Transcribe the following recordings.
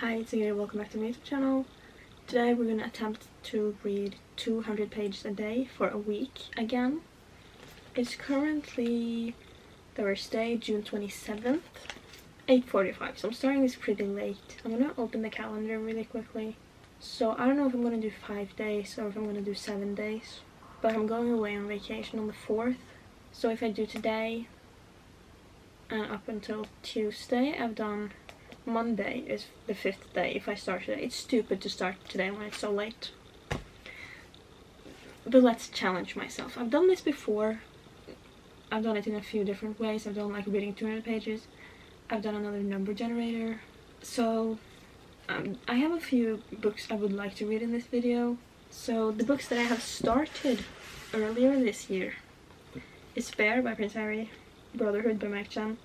Hi, it's Ingrid, welcome back to my YouTube channel. Today we're going to attempt to read 200 pages a day for a week again. It's currently Thursday, June 27th, 8:45, so I'm starting this pretty late. I'm going to open the calendar really quickly. So I don't know if I'm going to do 5 days or if I'm going to do 7 days, but I'm going away on vacation on the 4th. So if I do today and up until Tuesday, I've done Monday is the 5th day if I start today. It's stupid to start today when it's so late. But let's challenge myself. I've done this before. I've done it in a few different ways. I've done like reading 200 pages. I've done another number generator. So I have a few books I would like to read in this video. So the books that I have started earlier this year is Spare by Prince Harry, Brotherhood by Mike Chan,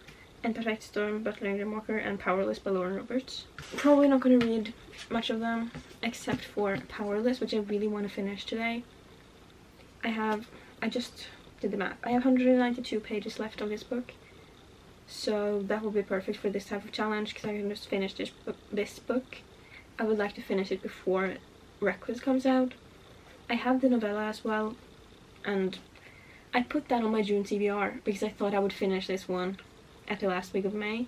and Perfect Storm by Ingrid Bakkareads, and Powerless by Lauren Roberts. Probably not going to read much of them except for Powerless, which I really want to finish today. I just did the math. I have 192 pages left of this book, so that will be perfect for this type of challenge because I can just finish this book. I would like to finish it before Requiem comes out. I have the novella as well, and I put that on my June TBR because I thought I would finish this one at the last week of May.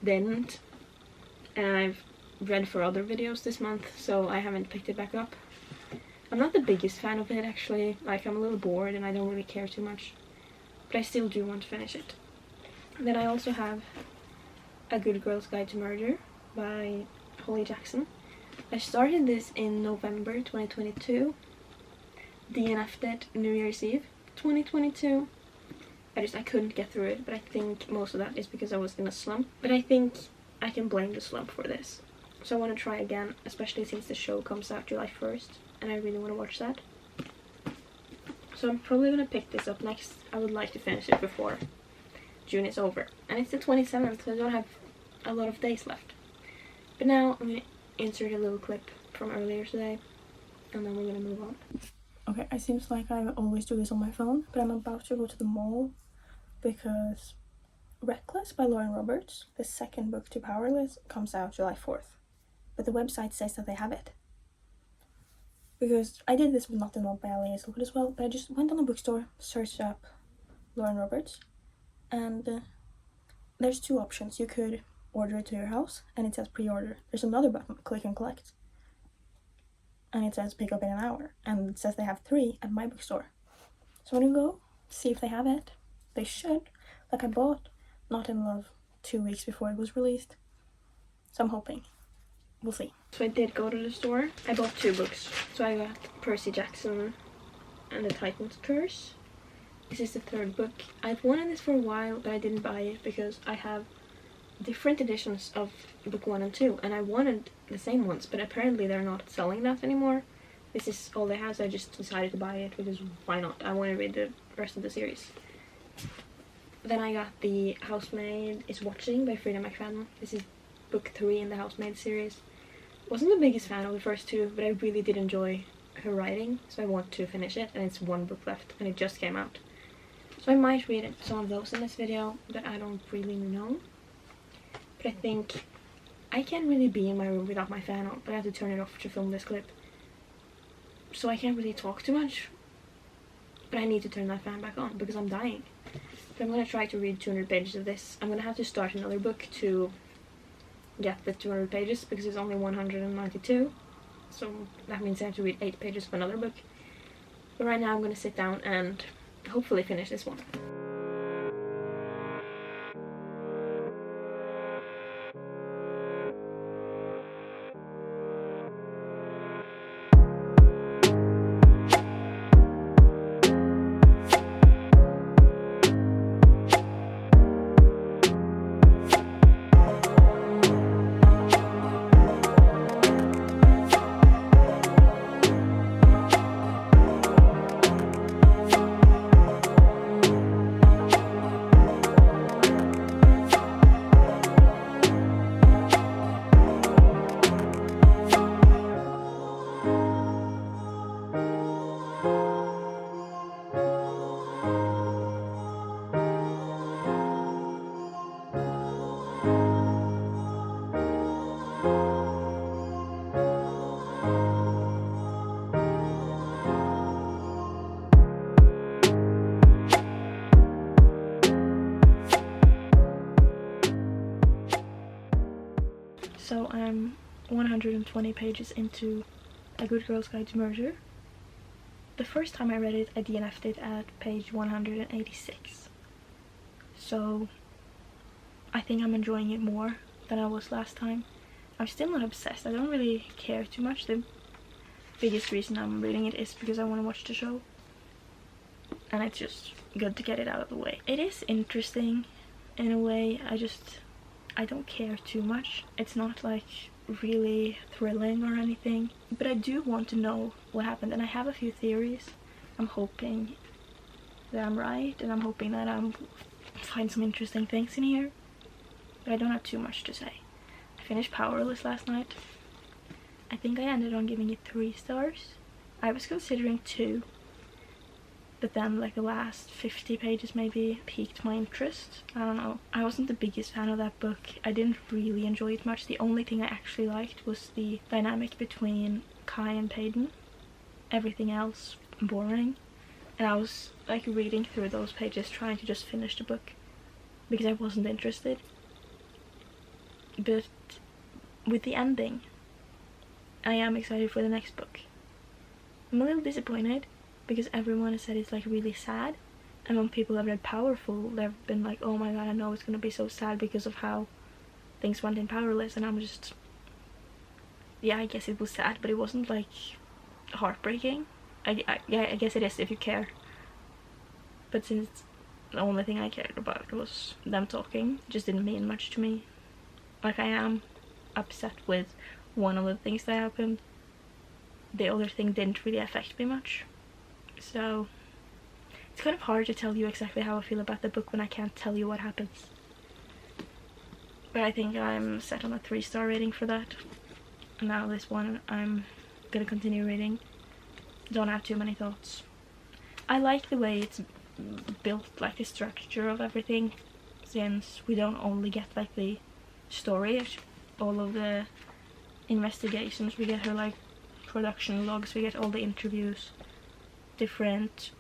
Didn't, and I've read for other videos this month, so I haven't picked it back up. I'm not the biggest fan of it actually, like I'm a little bored and I don't really care too much, but I still do want to finish it. Then I also have A Good Girl's Guide to Murder by Holly Jackson. I started this in November 2022, DNF'd it New Year's Eve 2022. I couldn't get through it, but I think most of that is because I was in a slump. But I think I can blame the slump for this. So I want to try again, especially since the show comes out July 1st, and I really want to watch that. So I'm probably going to pick this up next. I would like to finish it before June is over. And it's the 27th, so I don't have a lot of days left. But now I'm going to insert a little clip from earlier today, and then we're going to move on. Okay, it seems like I always do this on my phone, but I'm about to go to the mall because Reckless by Lauren Roberts, the second book to Powerless, comes out July 4th. But the website says that they have it. Because I did this with Not the Note by L.A. as well, but I just went on the bookstore, searched up Lauren Roberts, and there's two options. You could order it to your house, and it says pre-order. There's another button, click and collect, and it says pick up in an hour, and it says they have 3 at my bookstore. So I'm gonna go see if they have it. They should. Like I bought Not in Love 2 weeks before it was released, so I'm hoping. We'll see. So I did go to the store. I bought 2 books. So I got Percy Jackson and the Titan's Curse. This is the 3rd book. I've wanted this for a while, but I didn't buy it because I have different editions of book 1 and 2, and I wanted the same ones, but apparently they're not selling that anymore. This is all they have, so I just decided to buy it because why not? I want to read the rest of the series. Then I got The Housemaid is Watching by Frida McFadden. This is book 3 in the Housemaid series. Wasn't the biggest fan of the first 2, but I really did enjoy her writing, so I want to finish it, and it's 1 book left, and it just came out. So I might read some of those in this video, but I don't really know. But I think I can't really be in my room without my fan on, but I have to turn it off to film this clip. So I can't really talk too much, but I need to turn that fan back on because I'm dying. But I'm going to try to read 200 pages of this. I'm going to have to start another book to get the 200 pages because it's only 192. So that means I have to read 8 pages of another book. But right now I'm going to sit down and hopefully finish this one. So I'm 120 pages into A Good Girl's Guide to Murder. The first time I read it, I DNF'd it at page 186. So I think I'm enjoying it more than I was last time. I'm still not obsessed. I don't really care too much. The biggest reason I'm reading it is because I want to watch the show. And it's just good to get it out of the way. It is interesting in a way. I don't care too much. It's not like really thrilling or anything, but I do want to know what happened, and I have a few theories. I'm hoping that I'm right, and I'm hoping that I'm find some interesting things in here, but I don't have too much to say. I finished Powerless last night. I think I ended on giving it 3 stars. I was considering 2, but then like the last 50 pages maybe piqued my interest. I don't know. I wasn't the biggest fan of that book. I didn't really enjoy it much. The only thing I actually liked was the dynamic between Kai and Peyton. Everything else boring. And I was like reading through those pages trying to just finish the book because I wasn't interested. But with the ending, I am excited for the next book. I'm a little disappointed because everyone has said it's like really sad, and when people have read Powerful, they've been like, oh my god, I know it's gonna be so sad because of how things went in Powerless, and I'm just, yeah, I guess it was sad, but it wasn't like heartbreaking. I guess it is if you care, but since the only thing I cared about was them talking, it just didn't mean much to me. Like, I am upset with one of the things that happened, the other thing didn't really affect me much. So it's kind of hard to tell you exactly how I feel about the book when I can't tell you what happens. But I think I'm set on a 3-star rating for that. Now this one I'm gonna continue reading. Don't have too many thoughts. I like the way it's built, like the structure of everything, since we don't only get like the story, all of the investigations, we get her like production logs, we get all the interviews, different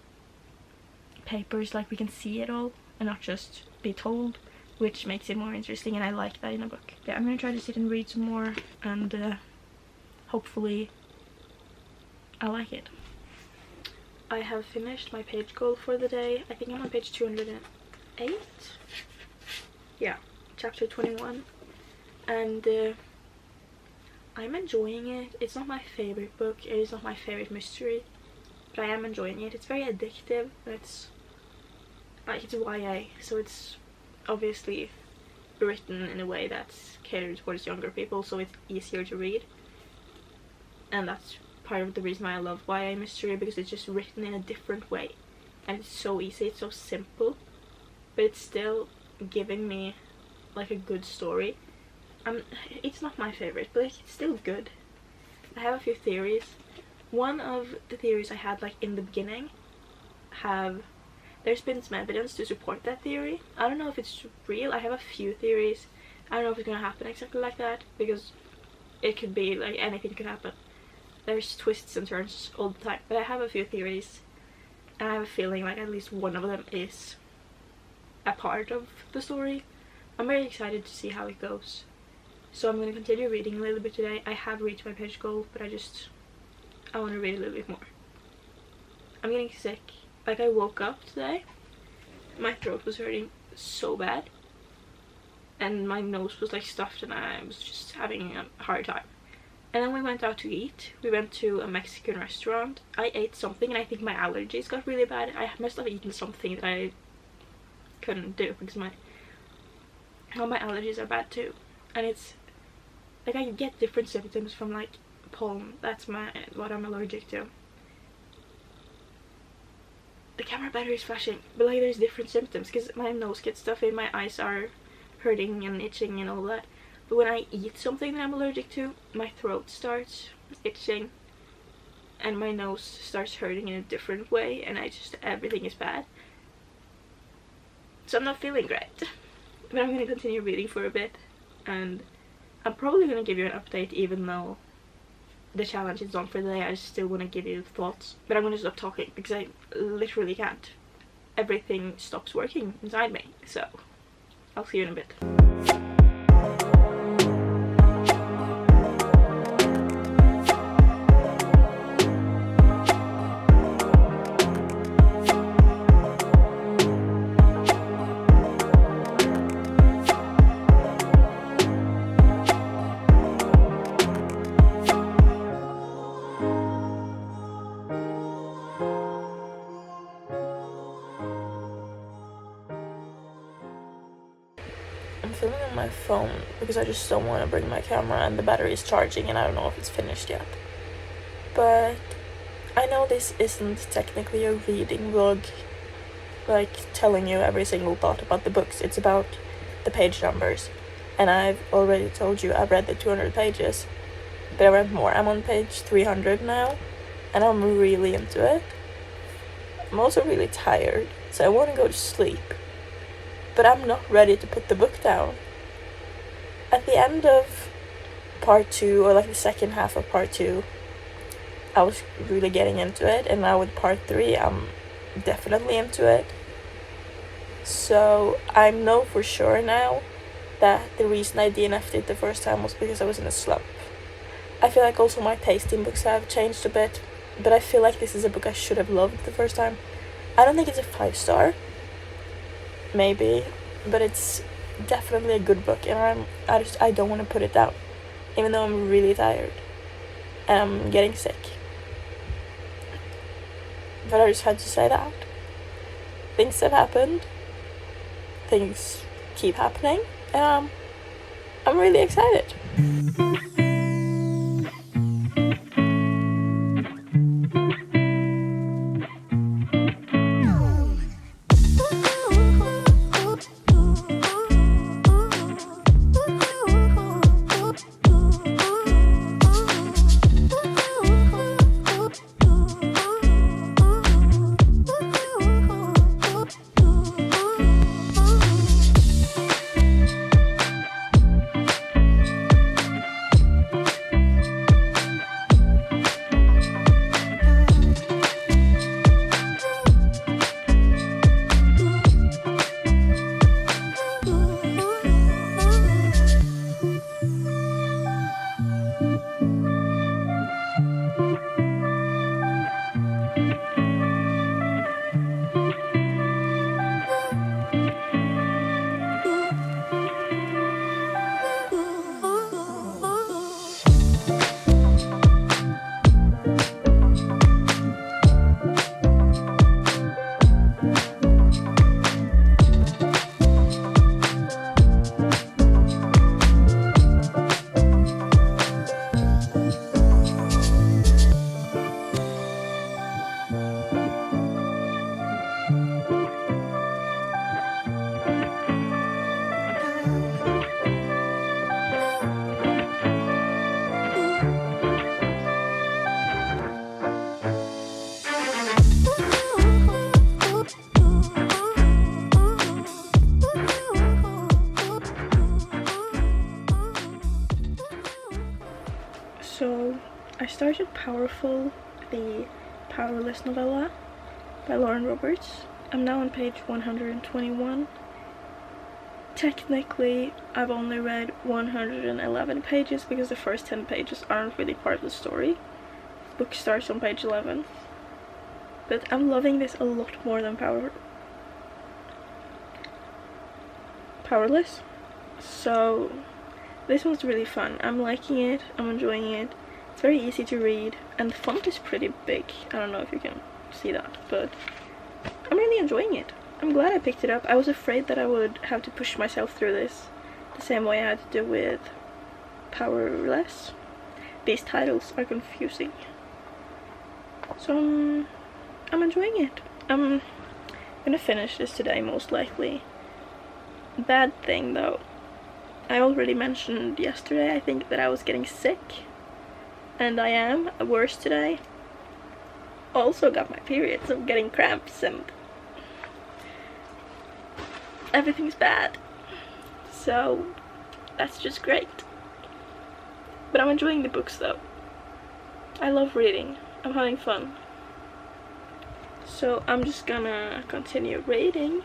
papers, like we can see it all and not just be told, which makes it more interesting, and I like that in a book. Yeah, I'm gonna try to sit and read some more, and hopefully I like it. I have finished my page goal for the day. I think I'm on page 208. Yeah, chapter 21, and I'm enjoying it. It's not my favorite book, it is not my favorite mystery, but I am enjoying it. It's very addictive. It's like, it's YA, so it's obviously written in a way that's catered towards younger people, so it's easier to read, and that's part of the reason why I love YA mystery, because it's just written in a different way, and it's so easy, it's so simple, but it's still giving me like a good story. It's not my favorite, but it's still good. I have a few theories. One of the theories I had like in the beginning there's been some evidence to support that theory. I don't know if it's real. I have a few theories. I don't know if it's gonna happen exactly like that, because it could be like anything could happen. There's twists and turns all the time, but I have a few theories, and I have a feeling like at least one of them is a part of the story. I'm very excited to see how it goes. So I'm going to continue reading a little bit today. I have reached my page goal, but I want to read a little bit more. I'm getting sick. Like, I woke up today, my throat was hurting so bad, and my nose was like stuffed, and I was just having a hard time. And then we went out to eat. We went to a Mexican restaurant. I ate something, and I think my allergies got really bad. I must have eaten something that I couldn't do, because my allergies are bad too. And it's like I get different symptoms from like pollen. That's what I'm allergic to. The camera battery is flashing, but like there's different symptoms, because my nose gets stuffy, my eyes are hurting and itching and all that. But when I eat something that I'm allergic to, my throat starts itching and my nose starts hurting in a different way, and everything is bad. So I'm not feeling great. But I'm going to continue reading for a bit, and I'm probably going to give you an update even though the challenge is on for the day. I still want to give you thoughts, but I'm going to stop talking because I literally can't. Everything stops working inside me, so I'll see you in a bit. my phone because I just don't want to bring my camera, and the battery is charging and I don't know if it's finished yet. But I know this isn't technically a reading vlog, like telling you every single thought about the books. It's about the page numbers, and I've already told you I've read the 200 pages, but I read more. I'm on page 300 now, and I'm really into it. I'm also really tired, so I want to go to sleep, but I'm not ready to put the book down. At the end of part 2, or like the second half of part 2, I was really getting into it, and now with part 3, I'm definitely into it. So I know for sure now that the reason I DNF'd it the first time was because I was in a slump. I feel like also my taste in books have changed a bit, but I feel like this is a book I should have loved the first time. I don't think it's a 5-star, maybe, but it's definitely a good book, and I don't want to put it down, even though I'm really tired and I'm getting sick. But I just had to say that. Things have happened. Things keep happening. And I'm really excited. So, I started Powerful, the Powerless novella by Lauren Roberts. I'm now on page 121. Technically, I've only read 111 pages because the first 10 pages aren't really part of the story. The book starts on page 11. But I'm loving this a lot more than Powerless. So, this one's really fun. I'm liking it, I'm enjoying it. It's very easy to read, and the font is pretty big. I don't know if you can see that, but I'm really enjoying it. I'm glad I picked it up. I was afraid that I would have to push myself through this the same way I had to do with Powerless. These titles are confusing. So I'm enjoying it. I'm gonna finish this today, most likely. Bad thing though, I already mentioned yesterday, I think, that I was getting sick, and I am worse today. Also got my period, so I'm getting cramps and everything's bad. So that's just great. But I'm enjoying the books though. I love reading. I'm having fun. So I'm just gonna continue reading,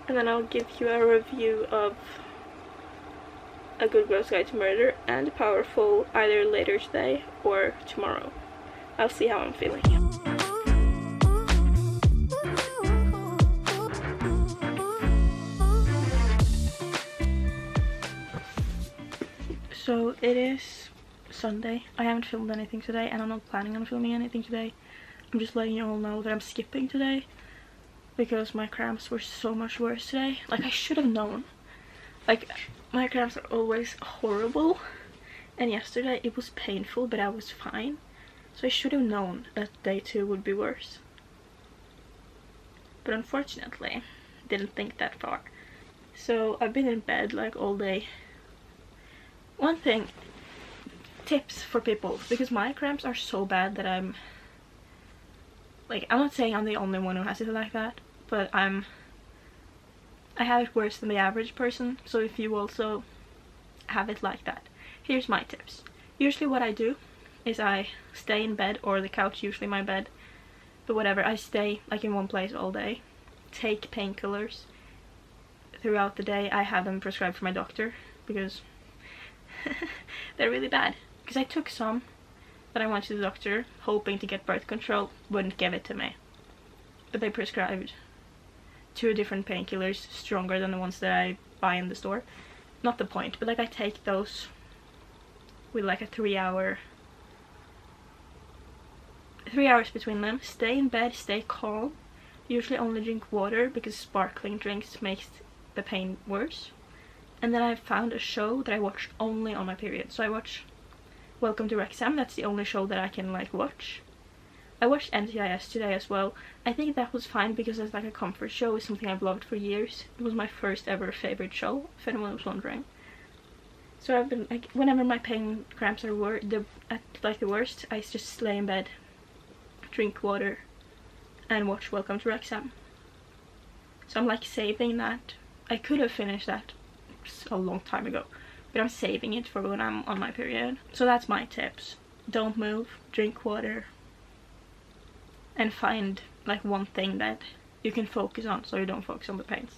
and then I'll give you a review of A Good Girl's Guide to Murder and Powerful either later today or tomorrow. I'll see how I'm feeling. So it is Sunday. I haven't filmed anything today, and I'm not planning on filming anything today. I'm just letting you all know that I'm skipping today because my cramps were so much worse today. Like, I should have known. Like, my cramps are always horrible, and yesterday it was painful, but I was fine. So I should have known that day 2 would be worse. But unfortunately, didn't think that far. So I've been in bed like all day. One thing, tips for people, because my cramps are so bad that I'm not saying I'm the only one who has it like that, but I have it worse than the average person. So if you also have it like that, here's my tips. Usually what I do is I stay in bed, or the couch, usually my bed, but whatever, I stay like in one place all day, take painkillers throughout the day. I have them prescribed from my doctor because they're really bad. Because I took some, but I went to the doctor hoping to get birth control, wouldn't give it to me. But they prescribed 2 different painkillers, stronger than the ones that I buy in the store. Not the point, but like I take those with like a 3 hours between them. Stay in bed, stay calm. Usually only drink water because sparkling drinks makes the pain worse. And then I found a show that I watch only on my period. So I watch Welcome to Wrexham. That's the only show that I can like watch. I watched NCIS today as well. I think that was fine because it's like a comfort show. It's something I've loved for years. It was my first ever favorite show, if anyone was wondering. So I've been like, whenever my pain cramps are at the worst, I just lay in bed, drink water, and watch Welcome to Wrexham. So I'm like saving that. I could have finished that a long time ago, but I'm saving it for when I'm on my period. So that's my tips. Don't move, drink water, and find like one thing that you can focus on so you don't focus on the pains.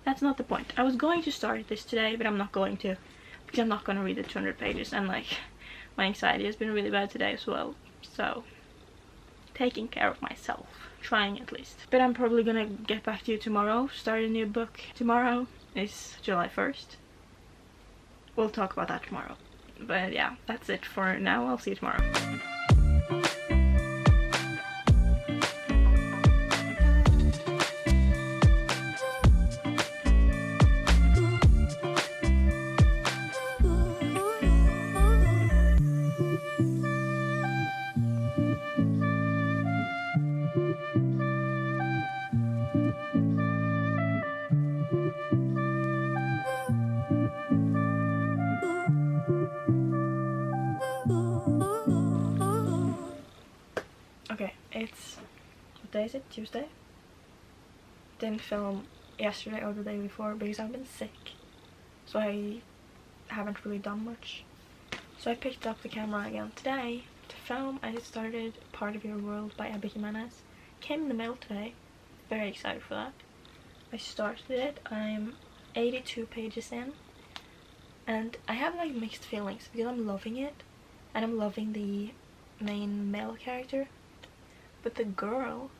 That's not the point. I was going to start this today, but I'm not going to, because I'm not going to read the 200 pages, and like my anxiety has been really bad today as well. So taking care of myself, trying at least. But I'm probably gonna get back to you tomorrow, start a new book. Tomorrow is July 1st. We'll talk about that tomorrow. But yeah, that's it for now. I'll see you tomorrow. Okay, what day is it? Tuesday? Didn't film yesterday or the day before because I've been sick, so I haven't really done much. So I picked up the camera again today to film. I started Part of Your World by Abby Jimenez. Came in the mail today. Very excited for that. I started it. I'm 82 pages in, and I have like mixed feelings because I'm loving it and I'm loving the main male character, but the girl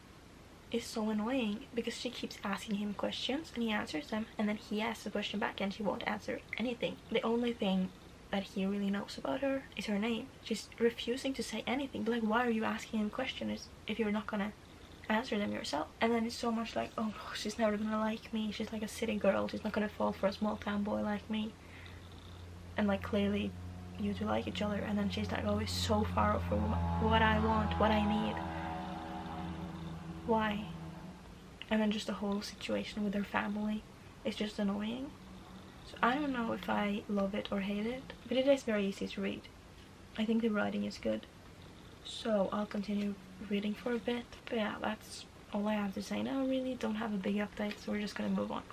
is so annoying because she keeps asking him questions and he answers them, and then he asks a question back and she won't answer anything. The only thing that he really knows about her is her name. She's refusing to say anything. But like, why are you asking him questions if you're not gonna answer them yourself? And then it's so much like, oh, she's never gonna like me, she's like a city girl, she's not gonna fall for a small town boy like me. And like, clearly you two like each other, and then she's like always so far off from what I want, what I need. Why? And then just the whole situation with her family is just annoying. So I don't know if I love it or hate it, but it is very easy to read. I think the writing is good, so I'll continue reading for a bit. But yeah, that's all I have to say now. I really don't have a big update, so we're just gonna move on.